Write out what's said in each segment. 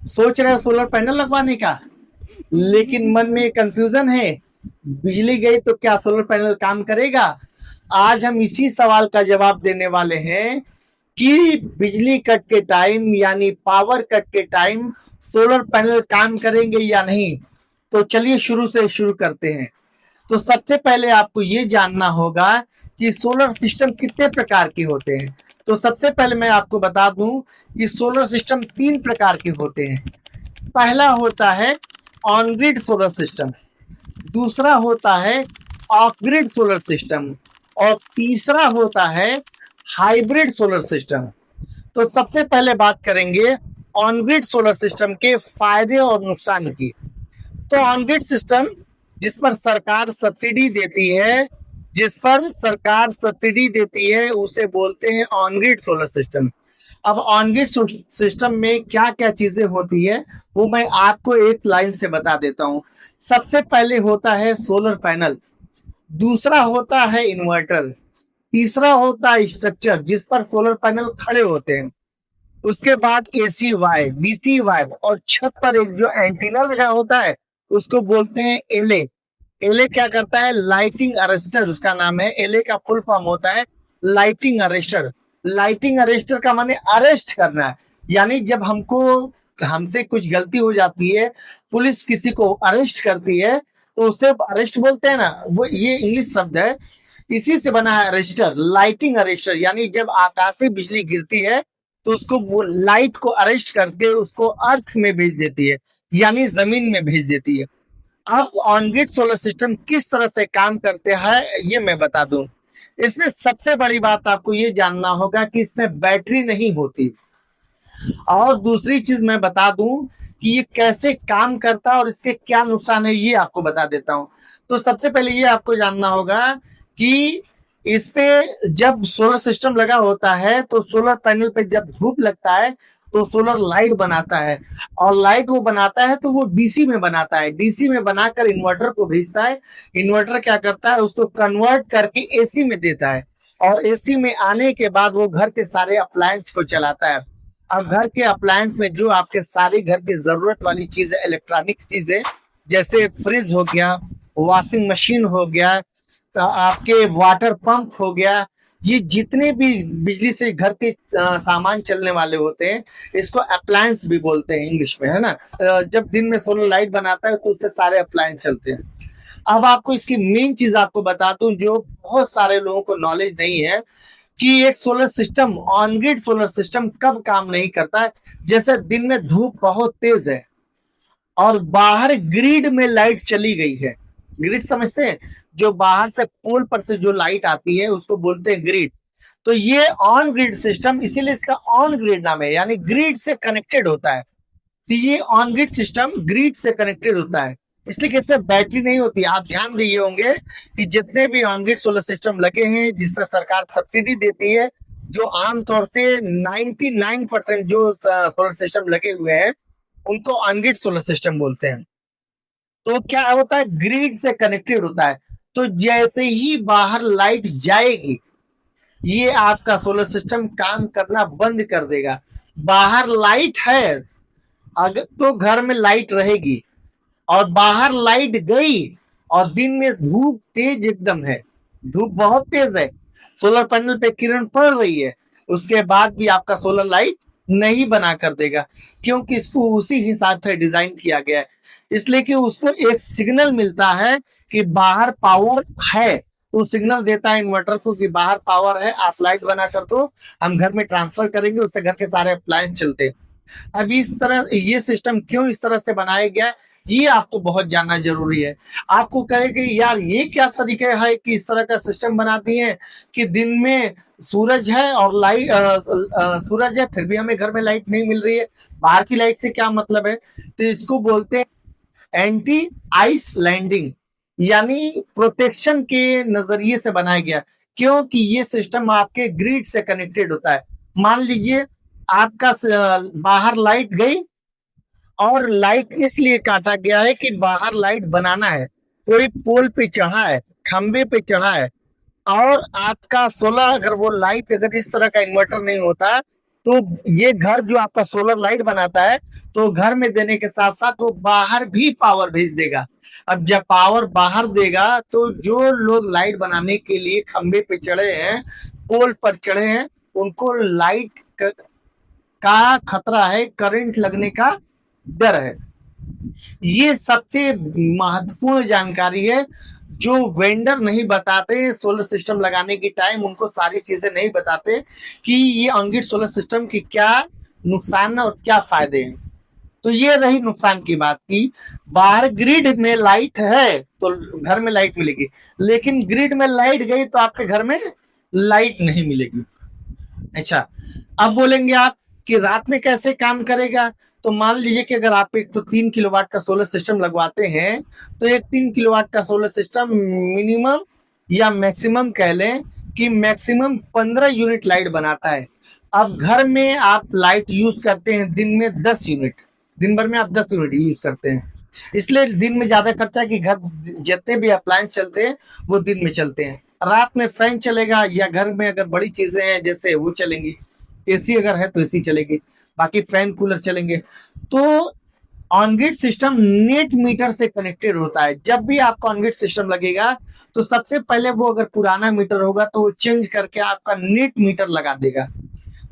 सोच रहे हो सोलर पैनल लगवाने का, लेकिन मन में कंफ्यूजन है, बिजली गई तो क्या सोलर पैनल काम करेगा? आज हम इसी सवाल का जवाब देने वाले हैं कि बिजली कट के टाइम यानी पावर कट के टाइम सोलर पैनल काम करेंगे या नहीं। तो चलिए शुरू से शुरू करते हैं। तो सबसे पहले आपको ये जानना होगा कि सोलर सिस्टम कितने प्रकार के होते हैं। तो सबसे पहले मैं आपको बता दूं कि सोलर सिस्टम 3 प्रकार के होते हैं। पहला होता है ऑन ग्रिड सोलर सिस्टम, दूसरा होता है ऑफ ग्रिड सोलर सिस्टम और तीसरा होता है हाइब्रिड सोलर सिस्टम। तो सबसे पहले बात करेंगे ऑन ग्रिड सोलर सिस्टम के फायदे और नुकसान की। तो ऑन ग्रिड सिस्टम जिस पर सरकार सब्सिडी देती है, उसे बोलते हैं ऑन ग्रिड सोलर सिस्टम। अब ऑन ग्रिड सिस्टम में क्या क्या चीजें होती है वो मैं आपको एक लाइन से बता देता हूँ। सबसे पहले होता है सोलर पैनल, दूसरा होता है इन्वर्टर, तीसरा होता है स्ट्रक्चर जिस पर सोलर पैनल खड़े होते हैं, उसके बाद एसी वायर, डीसी वायर और छत पर एक जो एंटीना लगा होता है उसको बोलते हैं एलए। एलए क्या करता है? लाइटिंग अरेस्टर उसका नाम है। एलए का फुल फॉर्म होता है लाइटिंग अरेस्टर। लाइटिंग अरेस्टर का माने अरेस्ट करना है, यानी जब हमसे कुछ गलती हो जाती है, पुलिस किसी को अरेस्ट करती है तो उसे अरेस्ट बोलते हैं ना, वो ये इंग्लिश शब्द है, इसी से बना है अरेस्टर, लाइटिंग अरेस्टर। यानी जब आकाशीय बिजली गिरती है तो उसको वो लाइट को अरेस्ट करके उसको अर्थ में भेज देती है, यानी जमीन में भेज देती है। अब ऑन ग्रिड सोलर सिस्टम किस तरह से काम करते हैं ये मैं बता दूं। इसमें सबसे बड़ी बात आपको ये जानना होगा कि इसमें बैटरी नहीं होती। और दूसरी चीज मैं बता दूं कि ये कैसे काम करता है और इसके क्या नुकसान है ये आपको बता देता हूं। तो सबसे पहले ये आपको जानना होगा कि इस पे जब सोलर सिस्टम लगा होता है तो सोलर पैनल पे जब धूप लगता है तो सोलर लाइट बनाता है, और लाइट वो बनाता है तो वो डीसी में बनाता है, डीसी में बनाकर इन्वर्टर को भेजता है। इन्वर्टर क्या करता है? उसको कन्वर्ट करके एसी में देता है, और एसी में आने के बाद वो घर के सारे अप्लायंस को चलाता है। अब घर के अप्लायंस में जो आपके सारे घर की जरूरत वाली चीजें, इलेक्ट्रॉनिक चीजें, जैसे फ्रिज हो गया, वॉशिंग मशीन हो गया, तो आपके वाटर पंप हो गया, ये जितने भी बिजली से घर के सामान चलने वाले होते हैं इसको अप्लायंस भी बोलते हैं इंग्लिश में, है ना। जब दिन में सोलर लाइट बनाता है तो उससे सारे अप्लायंस चलते हैं। अब आपको इसकी मेन चीज आपको बता दूं जो बहुत सारे लोगों को नॉलेज नहीं है कि एक solar system, on grid solar system कब काम नहीं करता है। जैसे दिन में धूप बहुत तेज है और बाहर ग्रिड में लाइट चली गई है, ग्रिड समझते हैं, जो बाहर से पोल पर से जो लाइट आती है उसको बोलते हैं ग्रिड। तो ये ऑन ग्रिड सिस्टम, इसीलिए इसका ऑन ग्रिड नाम है, यानी ग्रिड से कनेक्टेड होता है। तो ये ऑन ग्रिड सिस्टम ग्रिड से कनेक्टेड होता है, इसलिए कि इसमें बैटरी नहीं होती। आप ध्यान दिए होंगे कि जितने भी ऑन ग्रिड सोलर सिस्टम लगे हैं जिस पर सरकार सब्सिडी देती है, जो आमतौर से 99% जो सोलर सिस्टम लगे हुए हैं उनको ऑन ग्रिड सोलर सिस्टम बोलते हैं। तो क्या होता है? ग्रिड से कनेक्टेड होता है। तो जैसे ही बाहर लाइट जाएगी ये आपका सोलर सिस्टम काम करना बंद कर देगा। बाहर लाइट है अगर तो घर में लाइट रहेगी, और बाहर लाइट गई और दिन में धूप तेज एकदम है, धूप बहुत तेज है, सोलर पैनल पे किरण पड़ रही है, उसके बाद भी आपका सोलर लाइट नहीं बना कर देगा, क्योंकि इसको उसी हिसाब से डिजाइन किया गया है। इसलिए कि उसको एक सिग्नल मिलता है कि बाहर पावर है, तो सिग्नल देता है इन्वर्टर को कि बाहर पावर है, आप लाइट बना कर दो, हम घर में ट्रांसफर करेंगे, उससे घर के सारे अप्लायंस चलते हैं। अब इस तरह ये सिस्टम क्यों इस तरह से बनाया गया ये आपको बहुत जानना जरूरी है। आपको कहे कि यार ये क्या तरीका है कि इस तरह का सिस्टम बना दिए हैं कि दिन में सूरज है और लाइट सूरज है फिर भी हमें घर में लाइट नहीं मिल रही है, बाहर की लाइट से क्या मतलब है? तो इसको बोलते हैं एंटी आइस लैंडिंग, यानी प्रोटेक्शन के नजरिए से बनाया गया, क्योंकि ये सिस्टम आपके ग्रिड से कनेक्टेड होता है। मान लीजिए आपका बाहर लाइट गई, और लाइट इसलिए काटा गया है कि बाहर लाइट बनाना है, कोई पोल पे चढ़ा है, खंबे पे चढ़ा है, और आपका सोलर अगर वो लाइट अगर इस तरह का इन्वर्टर नहीं होता तो तो ये घर जो आपका सोलर लाइट बनाता है, तो घर में देने के साथ साथ वो बाहर भी पावर भेज देगा। अब जब पावर बाहर देगा तो जो लोग लाइट बनाने के लिए खंबे पे चढ़े हैं, पोल पर चढ़े हैं, उनको लाइट का खतरा है, करंट लगने का डर है। ये सबसे महत्वपूर्ण जानकारी है जो वेंडर नहीं बताते सोलर सिस्टम लगाने की टाइम, उनको सारी चीजें नहीं बताते कि ये ऑन ग्रिड सोलर सिस्टम की क्या नुकसान और क्या फायदे हैं। तो ये रही नुकसान की बात की, बाहर ग्रिड में लाइट है तो घर में लाइट मिलेगी, लेकिन ग्रिड में लाइट गई तो आपके घर में लाइट नहीं मिलेगी। अच्छा, अब बोलेंगे आप कि रात में कैसे काम करेगा? तो मान लीजिए कि अगर आप एक तो 3 किलोवाट का सोलर सिस्टम लगवाते हैं, तो एक 3 किलोवाट का सोलर सिस्टम मिनिमम या मैक्सिमम कह लें कि मैक्सिमम 15 यूनिट लाइट बनाता है। अब घर में आप लाइट यूज करते हैं दिन में 10 यूनिट, दिन भर में आप 10 यूनिट यूज करते हैं, इसलिए दिन में ज्यादा खर्चा कि घर जितने भी अप्लायंस चलते हैं वो दिन में चलते हैं। रात में फैन चलेगा या घर में अगर बड़ी चीजें हैं जैसे वो चलेंगी, एसी अगर है तो एसी चलेगी, बाकी फैन कूलर चलेंगे। तो on grid system net metre से कनेक्टेड होता है। जब भी आपका ऑन ग्रिड सिस्टम लगेगा तो सबसे पहले वो अगर पुराना मीटर होगा तो वो चेंज करके आपका नेट मीटर लगा देगा।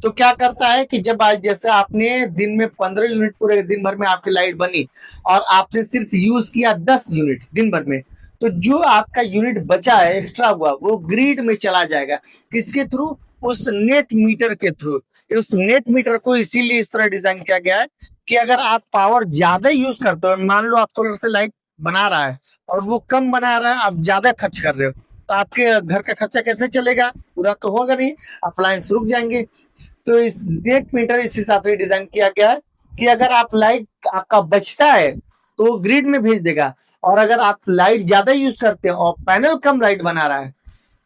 तो क्या करता है कि जब आज जैसे आपने दिन में 15 यूनिट पूरे दिन भर में आपकी लाइट बनी और आपने सिर्फ यूज किया 10 यूनिट दिन भर में, तो जो आपका यूनिट बचा है एक्स्ट्रा हुआ वो ग्रिड में चला जाएगा। किसके थ्रू? उस नेट मीटर के थ्रू। उस नेट मीटर को इसीलिए इस तरह डिजाइन किया गया है कि अगर आप पावर ज्यादा यूज करते हो, मान लो आप सोलर से लाइट बना रहा है और वो कम बना रहा है, आप ज्यादा खर्च कर रहे हो, तो आपके घर का खर्चा कैसे चलेगा? पूरा तो होगा नहीं, अप्लायंस रुक जाएंगे। तो इस नेट मीटर इस हिसाब से डिजाइन किया गया है कि अगर आप लाइट आपका बचता है तो ग्रिड में भेज देगा, और अगर आप लाइट ज्यादा यूज करते हैं और पैनल कम लाइट बना रहा है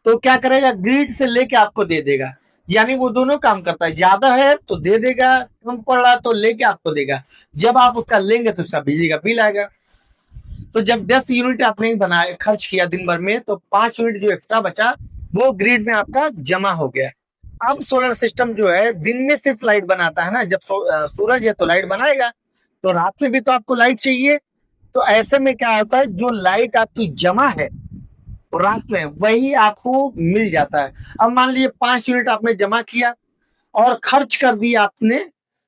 तो क्या करेगा? ग्रिड से लेके आपको दे देगा। यानी वो दोनों काम करता है, ज्यादा है तो दे देगा, कम पड़ रहा तो लेके आपको देगा। जब आप उसका लेंगे तो उसका बिजली का बिल आएगा। तो जब 10 यूनिट आपने बनाए खर्च किया दिन भर में, तो 5 यूनिट जो एक्स्ट्रा बचा वो ग्रिड में आपका जमा हो गया। अब सोलर सिस्टम जो है दिन में सिर्फ लाइट बनाता है ना, जब सूरज है तो लाइट बनाएगा, तो रात में भी तो आपको लाइट चाहिए। तो ऐसे में क्या होता है, जो लाइट आपकी जमा है रात में वही आपको मिल जाता है। अब मान लीजिए 5 यूनिट आपने जमा किया और खर्च कर दिया आपने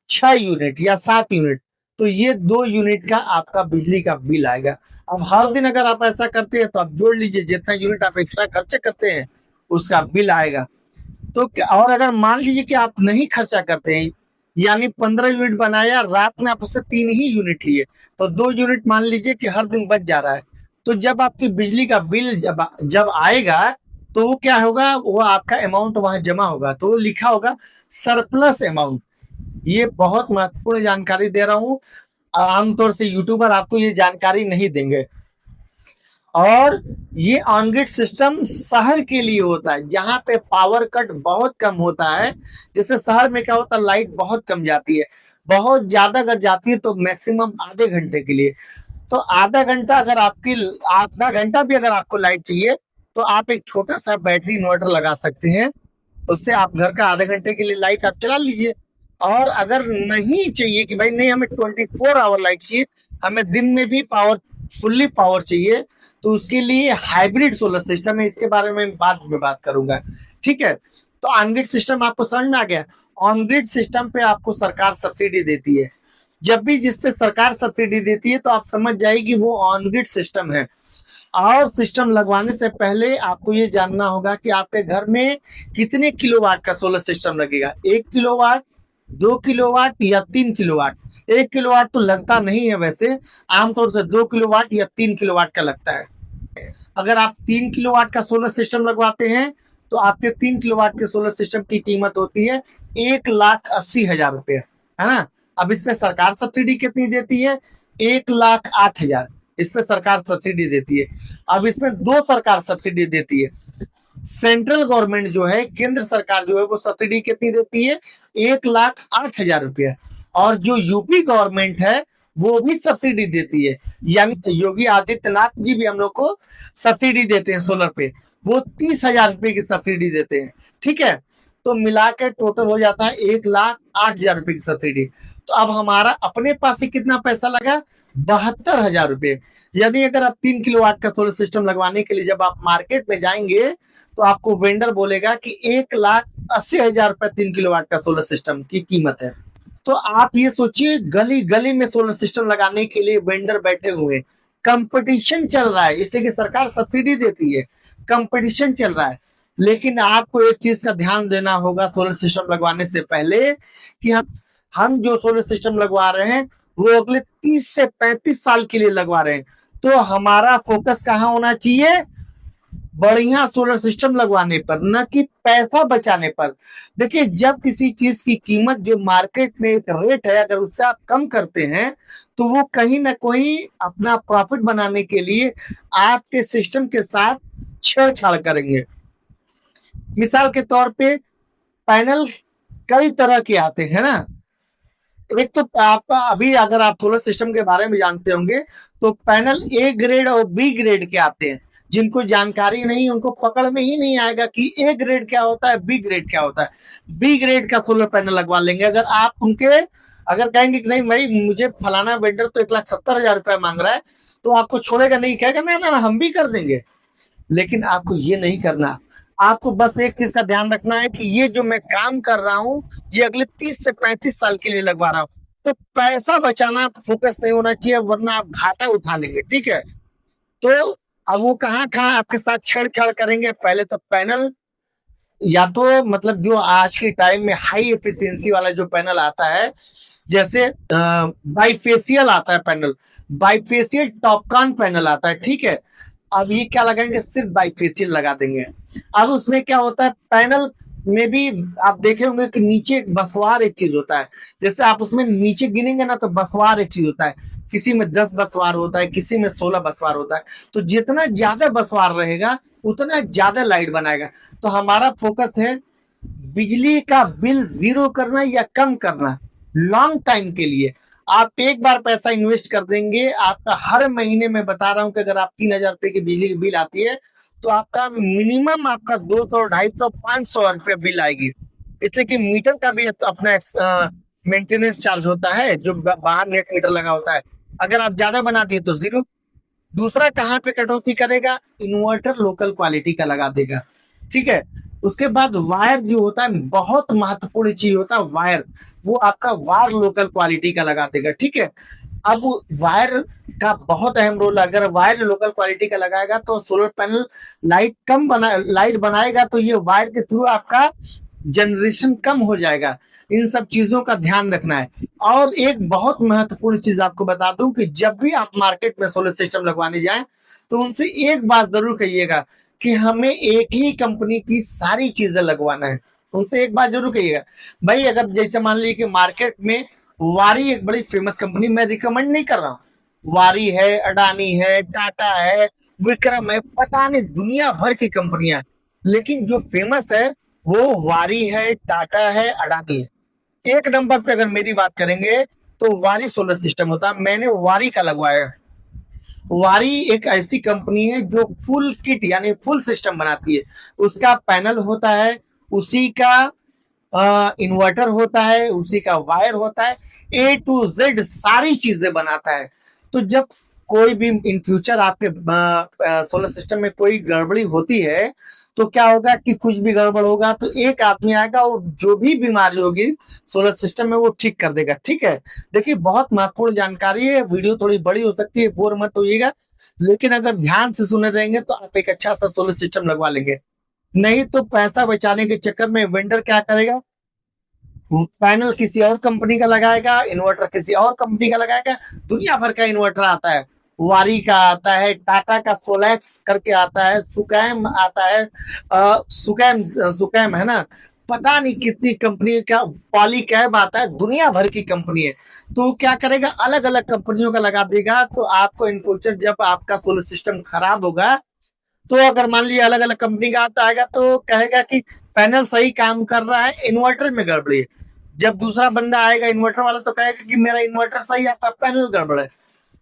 6 यूनिट या 7 यूनिट, तो ये 2 यूनिट का आपका बिजली का बिल आएगा। अब हर दिन अगर आप ऐसा करते हैं तो आप जोड़ लीजिए जितना यूनिट आप एक्स्ट्रा खर्चे करते हैं उसका बिल आएगा। तो और अगर मान लीजिए कि आप नहीं खर्चा करते हैं, यानी 15 यूनिट बनाया, रात में आप उससे 3 ही यूनिट लिए, तो 2 यूनिट मान लीजिए कि हर दिन बच जा रहा है। तो जब आपकी बिजली का बिल जब आएगा तो वो क्या होगा, वो आपका अमाउंट वहां जमा होगा, तो वो लिखा होगा सरप्लस अमाउंट। ये बहुत महत्वपूर्ण जानकारी दे रहा हूँ, आमतौर से यूट्यूबर आपको ये जानकारी नहीं देंगे। और ये ऑन ग्रिड सिस्टम शहर के लिए होता है जहां पे पावर कट बहुत कम होता है। जैसे शहर में क्या होता है, लाइट बहुत कम जाती है, बहुत ज्यादा अगर जाती है तो मैक्सिमम आधे घंटे के लिए। तो आधा घंटा भी अगर आपको लाइट चाहिए तो आप एक छोटा सा बैटरी इन्वर्टर लगा सकते हैं, उससे आप घर का आधे घंटे के लिए लाइट आप चला लीजिए। और अगर नहीं चाहिए कि भाई नहीं हमें 24 आवर लाइट चाहिए, हमें दिन में भी पावर फुल्ली पावर चाहिए, तो उसके लिए हाइब्रिड सोलर सिस्टम है, इसके बारे में बाद में बात करूंगा। ठीक है, तो ऑन ग्रिड सिस्टम आपको समझ में आ गया। ऑन ग्रिड सिस्टम पे आपको सरकार सब्सिडी देती है। जब भी जिस पे सरकार सब्सिडी देती है तो आप समझ जाएगी वो ऑन ग्रिड सिस्टम है। और सिस्टम लगवाने से पहले आपको ये जानना होगा कि आपके घर में कितने किलोवाट का सोलर सिस्टम लगेगा, 1 किलोवाट, 2 किलोवाट या 3 किलोवाट। 1 किलोवाट तो लगता नहीं है वैसे, आमतौर से 2 किलोवाट या 3 किलोवाट का लगता है। अगर आप 3 किलोवाट का सोलर सिस्टम लगवाते हैं तो आपके 3 किलोवाट के सोलर सिस्टम की कीमत होती है 1,80,000 रुपये, है ना। अब इसमें सरकार सब्सिडी कितनी देती है? 1,08,000 इस पे सरकार सब्सिडी देती है। अब इसमें दो सरकार सब्सिडी देती है। सेंट्रल गवर्नमेंट जो है, केंद्र सरकार जो है, वो सब्सिडी कितनी देती है? 1,08,000 रुपया। और जो यूपी गवर्नमेंट है वो भी सब्सिडी देती है, यानी योगी आदित्यनाथ जी भी हम लोग को सब्सिडी देते हैं सोलर पे, वो 30,000 रुपए की सब्सिडी देते हैं। ठीक है, तो मिला के टोटल हो जाता है 1,08,000 रुपए की सब्सिडी। तो अब हमारा अपने पास ही कितना पैसा लगा, 72,000 रुपए। यदि अगर आप 3 किलोवाट का सोलर सिस्टम लगवाने के लिए जब आप मार्केट में जाएंगे तो आपको वेंडर बोलेगा कि 1,80,000 रुपए 3 किलोवाट का सोलर सिस्टम की कीमत है। तो आप ये सोचिए, गली गली में सोलर सिस्टम लगाने के लिए वेंडर बैठे हुए, कंपटीशन चल रहा है, इसलिए कि सरकार सब्सिडी देती है, कंपटीशन चल रहा है। लेकिन आपको एक चीज का ध्यान देना होगा सोलर सिस्टम लगवाने से पहले कि हम जो सोलर सिस्टम लगवा रहे हैं वो अगले 30 से 35 साल के लिए लगवा रहे हैं। तो हमारा फोकस कहाँ होना चाहिए, बढ़िया सोलर सिस्टम लगवाने पर, न कि पैसा बचाने पर। देखिए, जब किसी चीज की कीमत जो मार्केट में एक रेट है, अगर उससे आप कम करते हैं तो वो कहीं ना कहीं अपना प्रॉफिट बनाने के लिए आपके सिस्टम के साथ छेड़छाड़ करेंगे। मिसाल के तौर पे पैनल कई तरह के आते हैं ना। एक तो आपका अभी अगर आप सोलर सिस्टम के बारे में जानते होंगे तो पैनल ए ग्रेड और बी ग्रेड के आते हैं। जिनको जानकारी नहीं, उनको पकड़ में ही नहीं आएगा कि ए ग्रेड क्या होता है, बी ग्रेड क्या होता है। बी ग्रेड का सोलर पैनल लगवा लेंगे। अगर आप उनके अगर कहेंगे कि नहीं भाई मुझे फलाना वेंडर तो 1,70,000 रुपए मांग रहा है, तो आपको छोड़ेगा नहीं, कहेगा ना ना हम भी कर देंगे। लेकिन आपको ये नहीं करना। आपको बस एक चीज का ध्यान रखना है कि ये जो मैं काम कर रहा हूँ ये अगले 30 से 35 साल के लिए लगवा रहा हूँ। तो पैसा बचाना फोकस नहीं होना चाहिए, वरना आप घाटा उठा लेंगे। ठीक है, तो अब वो कहाँ कहाँ आपके साथ छेड़छाड़ करेंगे। पहले तो पैनल, या तो मतलब जो आज के टाइम में हाई एफिशिएंसी वाला जो पैनल आता है, जैसे बाईफेशियल आता है पैनल, बाईफेशियल टॉपकॉन पैनल आता है। ठीक है, अब ये क्या लगाएंगे, सिर्फ बाईफेशियल लगा देंगे। अब उसमें क्या होता है, पैनल में भी आप देखे होंगे कि नीचे बसवार एक चीज होता है। जैसे आप उसमें नीचे गिनेंगे ना तो बसवार एक चीज होता है, किसी में 10 बसवार होता है, किसी में 16 बसवार होता है। तो जितना ज्यादा बसवार रहेगा उतना ज्यादा लाइट बनाएगा। तो हमारा फोकस है बिजली का बिल जीरो करना या कम करना, लॉन्ग टाइम के लिए। आप एक बार पैसा इन्वेस्ट कर देंगे, आपका हर महीने में बता रहा हूं कि अगर आप 3,000 रुपए की बिजली की बिल आती है तो आपका मिनिमम आपका 200, 250, 500 रुपये बिल आएगी। इसलिए कि मीटर का भी अपना मेंटेनेंस चार्ज होता है, जो बाहर नेट मीटर लगा होता है। अगर आप ज्यादा बना दिए तो जीरो। दूसरा कहाँ पे कटौती करेगा, इन्वर्टर लोकल क्वालिटी का लगा देगा। ठीक है, उसके बाद वायर जो होता है, बहुत महत्वपूर्ण चीज होता है वायर, वो आपका वायर लोकल क्वालिटी का लगा देगा। ठीक है, अब वायर का बहुत अहम रोल है। अगर वायर लोकल क्वालिटी का लगाएगा तो सोलर पैनल लाइट बनाएगा, तो ये वायर के थ्रू आपका जनरेशन कम हो जाएगा। इन सब चीजों का ध्यान रखना है। और एक बहुत महत्वपूर्ण चीज आपको बता दूं कि जब भी आप मार्केट में सोलर सिस्टम लगवाने जाएं तो उनसे एक बात जरूर कहिएगा कि हमें एक ही कंपनी की सारी चीजें लगवाना है। उनसे एक बात जरूर कहिएगा भाई। अगर जैसे मान लीजिए कि मार्केट में वारी एक बड़ी फेमस कंपनी, मैं रिकमेंड नहीं कर रहा हूँ, वारी है, अडानी है, टाटा है, विक्रम है, पता नहीं दुनिया भर की कंपनियां, लेकिन जो फेमस है वो वारी है, टाटा है, अडानी है। एक नंबर पे अगर मेरी बात करेंगे तो वारी सोलर सिस्टम होता है। मैंने वारी का लगवाया। वारी एक ऐसी कंपनी है जो फुल किट यानी फुल सिस्टम बनाती है। उसका पैनल होता है, उसी का इन्वर्टर होता है, उसी का वायर होता है, ए टू जेड सारी चीजें बनाता है। तो जब कोई भी इन फ्यूचर आपके सोलर सिस्टम में कोई गड़बड़ी होती है तो क्या होगा कि कुछ भी गड़बड़ होगा तो एक आदमी आएगा और जो भी बीमारी होगी सोलर सिस्टम में वो ठीक कर देगा। ठीक है, देखिए बहुत महत्वपूर्ण जानकारी है, वीडियो थोड़ी बड़ी हो सकती है, बोर मत होइएगा, लेकिन अगर ध्यान से सुने रहेंगे तो आप एक अच्छा सा सोलर सिस्टम लगवा लेंगे। नहीं तो पैसा बचाने के चक्कर में वेंडर क्या करेगा, पैनल किसी और कंपनी का लगाएगा, इन्वर्टर किसी और कंपनी का लगाएगा। दुनिया भर का इन्वर्टर आता है, वारी का आता है, टाटा का सोलैक्स करके आता है, सुकैम आता है, सुकैम है ना, पता नहीं कितनी कंपनी का, पॉलीकैब आता है, दुनिया भर की कंपनी है। तो क्या करेगा, अलग अलग कंपनियों का लगा देगा। तो आपको इन फ्यूचर जब आपका सोलर सिस्टम खराब होगा तो अगर मान लीजिए अलग अलग कंपनी का आता आएगा तो कहेगा कि पैनल सही काम कर रहा है, इन्वर्टर में गड़बड़ी है। जब दूसरा बंदा आएगा इन्वर्टर वाला तो कहेगा कि मेरा इन्वर्टर सही है, आपका पैनल गड़बड़ है।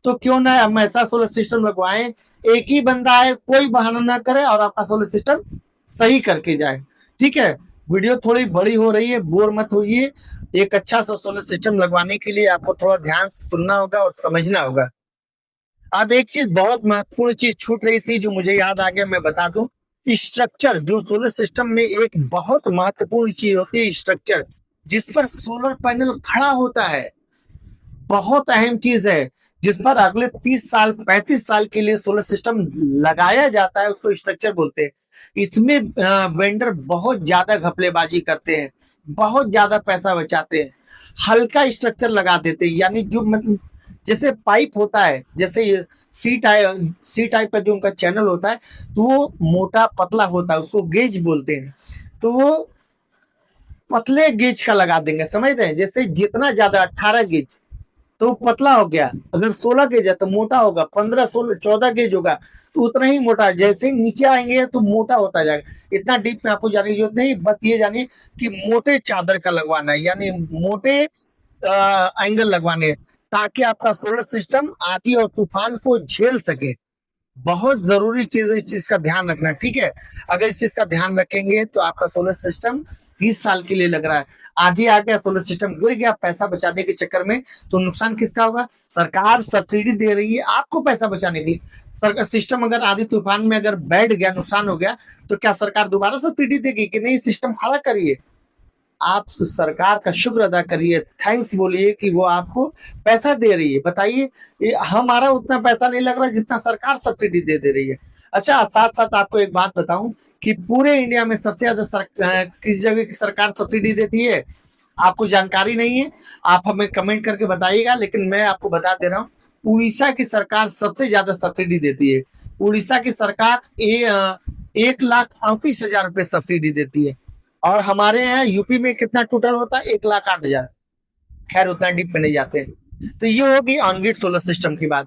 तो क्यों ना हम ऐसा सोलर सिस्टम लगवाएं, एक ही बंदा आए, कोई बहाना ना करे और आपका सोलर सिस्टम सही करके जाए। ठीक है, वीडियो थोड़ी बड़ी हो रही है, बोर मत होइए। एक अच्छा सा सोलर सिस्टम लगवाने के लिए आपको थोड़ा ध्यान से सुनना होगा और समझना होगा। अब एक चीज बहुत महत्वपूर्ण चीज छूट रही थी जो मुझे याद आ गया, मैं बता दूं। स्ट्रक्चर, जो सोलर सिस्टम में एक बहुत महत्वपूर्ण चीज होती है, स्ट्रक्चर जिस पर सोलर पैनल खड़ा होता है, बहुत अहम चीज है। जिस पर अगले 30 साल 35 साल के लिए सोलर सिस्टम लगाया जाता है, उसको स्ट्रक्चर बोलते हैं। इसमें वेंडर बहुत ज्यादा घपलेबाजी करते हैं, बहुत ज्यादा पैसा बचाते हैं। हल्का स्ट्रक्चर लगा देते हैं, यानी जो मतलब जैसे पाइप होता है, जैसे ये सी टाइप का जो उनका चैनल होता है, तो वो मोटा पतला होता है, उसको गेज बोलते हैं। तो वो पतले गेज का लगा देंगे, समझ रहे हैं? जैसे जितना ज्यादा 18 गेज तो पतला हो गया, अगर 16 गेज है तो मोटा होगा, 15 16 14 गेज होगा तो उतना ही मोटा। जैसे ही नीचे आएंगे तो मोटा होता जाएगा। इतना डीप में आपको जाने की जरूरत नहीं, बस ये जानिए कि मोटे चादर का लगवाना है, यानी मोटे एंगल लगवाने हैं, ताकि आपका सोलर सिस्टम आंधी और तूफान को झेल सके। बहुत जरूरी चीज है, इस चीज का ध्यान रखना, ठीक है? अगर इस चीज का ध्यान रखेंगे तो आपका सोलर सिस्टम 30 साल के लिए लग रहा है। आधी आ गया, सोलर सिस्टम गिर गया पैसा बचाने के चक्कर में, तो नुकसान किसका होगा? सरकार सब्सिडी दे रही है आपको पैसा बचाने के लिए। सरकार सिस्टम अगर आधी तूफान में अगर बैठ गया, नुकसान हो गया, तो क्या सरकार दोबारा सब्सिडी देगी कि नहीं, सिस्टम खड़ा करिए? आप सरकार का शुक्र अदा करिए, थैंक्स बोलिए कि वो आपको पैसा दे रही है। बताइए, हमारा उतना पैसा नहीं लग रहा जितना सरकार सब्सिडी दे रही है। अच्छा, साथ साथ आपको एक बात बताऊं कि पूरे इंडिया में सबसे ज्यादा किस जगह की सरकार सब्सिडी देती है, आपको जानकारी नहीं है? आप हमें कमेंट करके बताइएगा, लेकिन मैं आपको बता दे रहा हूँ, उड़ीसा की सरकार सबसे ज्यादा सब्सिडी देती है। उड़ीसा की सरकार 1,38,000 रुपए सब्सिडी देती है। और हमारे यहाँ यूपी में कितना टोटल होता है? 1,08,000। खैर, उतना डीप में नहीं जाते हैं। तो ये होगी ऑन ग्रिड सोलर सिस्टम की बात।